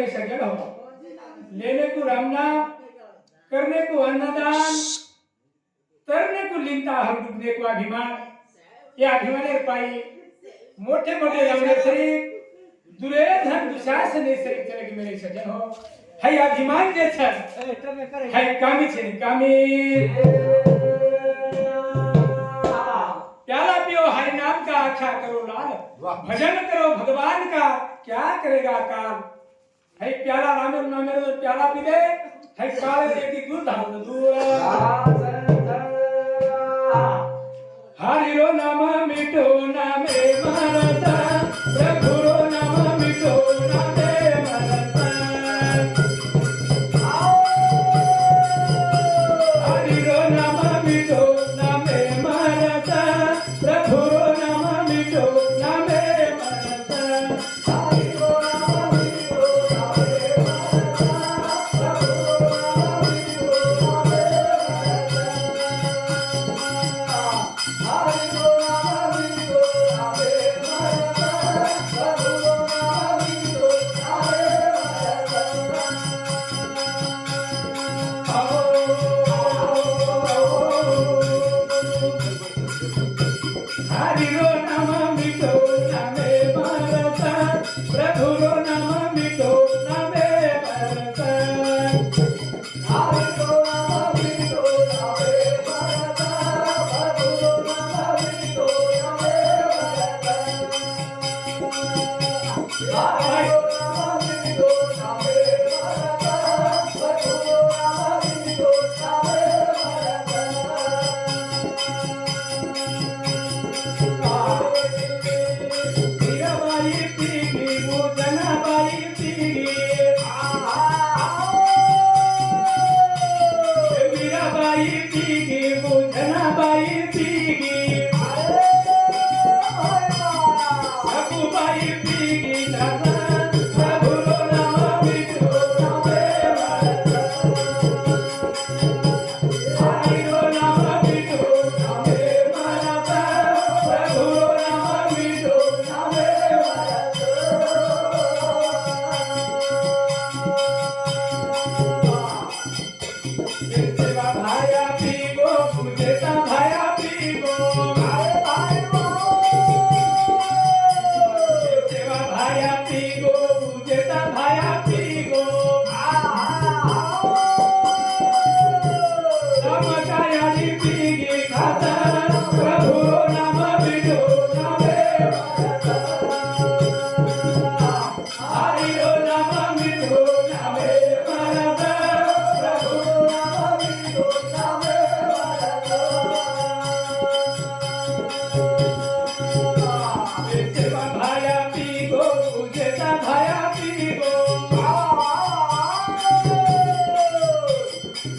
मेरे सज्जन हो, लेने को राम नाम, करने को अन्नदान, तरने को लिंता हर डूबने को अभिमान, या अभिमाने पाई मोठे मोठे रावण श्री दुर्योधन दुशासन ने श्री चले कि मेरे सज्जन हो, है अभिमान जे छ, है कामी छे कामी। प्याला पियो हरि नाम का, आख्या करो लाल, भजन करो भगवान का, क्या करेगा काल। है प्याला रामे नामे रो प्याला पी दे, है काले देखी दूर धाम दूर। हरि रो नाम मिटो नामे मरता, प्रभु रो नाम मिटो नामे मरता। हरि रो नाम मिटो नामे मरता, प्रभु रो नाम मिटो नामे मरता। हरि रो नाम मिटो नामे मरता, प्रभु रो नाम मिटो नामे मरता। हरि रो नाम मिटो नामे मरता, प्रभु रो नाम मिटो नामे मरता। हरि रो नाम मिटो नामे मरता, प्रभु रो नाम मिटो नामे मरता। हरि रो नाम मिटो नामे मरता, प्रभु रो नाम मिटो नामे मरता। हरि रो नाम मिटो नामे मरता, प्रभु रो नाम मिटो नामे मरता। मीराबाई पीगी जनाबाई पीगी, मीराबाई पीगी जनाबाई पीगी, सखुबाई पीगी दादा, प्रभु रो नाम मिटो नामे मरता। हरि रो नाम मिटो नामे मरता, प्रभु रो नाम मिटो नामे मरता। सेवा भाया पीगो, पूजेता भाया पीगो, सेवा भाया पीगो, पूजेता भाया पीगो। समकायाली पीगी खाता, प्रभु रो नाम मिटो नामे मरता। हरि रो नाम मिटो नामे मरता, प्रभु रो नाम मिटो नामे मरता। सेवा भाया पीगो, पूजेता भाया पीगो,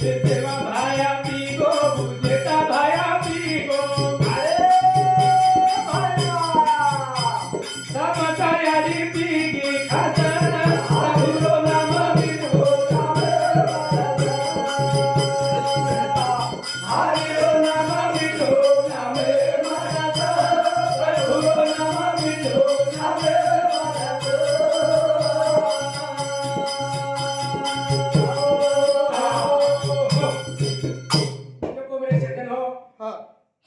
सेवा भाया पीगो, पूजेता भाया पीगो। समकायाली पीगी खाता, प्रभु रो नाम मिटो नामे मरता। हरि रो नाम मिटो नामे मरता, प्रभु रो नाम मिटो नामे मरता। देखो मेरे सज्जन हो,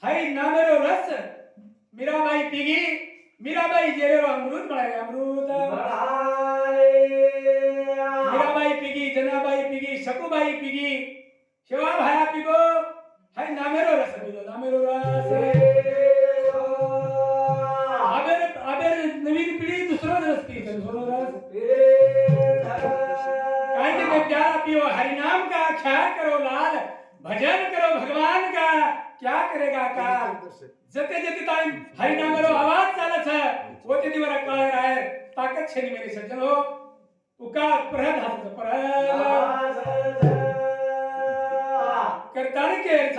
हरि नामेरो रस मीराबाई पीगी, मीराबाई जेरेरो अमृत बनाए अमृत। मीराबाई पीगी, जनाबाई पीगी, सकुबाई पीगी, सेवा भाया पीगो, हरि नामेरो रस पीगो नामेरो रस। आबेर आबेर नवीन पीढ़ी दूसरो रस पी, दूसरो रस। काहे के मैं प्यारा पियो हरि नाम का, ख्याल करो लाल, भजन करो भगवान का, क्या करेगा काल। जते जते टाइम हरि नाम रो आवाज चालत है, ओते दिवरा काळे राय ताकत छे मेरे सज्जन हो। उका प्रहद हाथ प्रहद करताने के अर्थ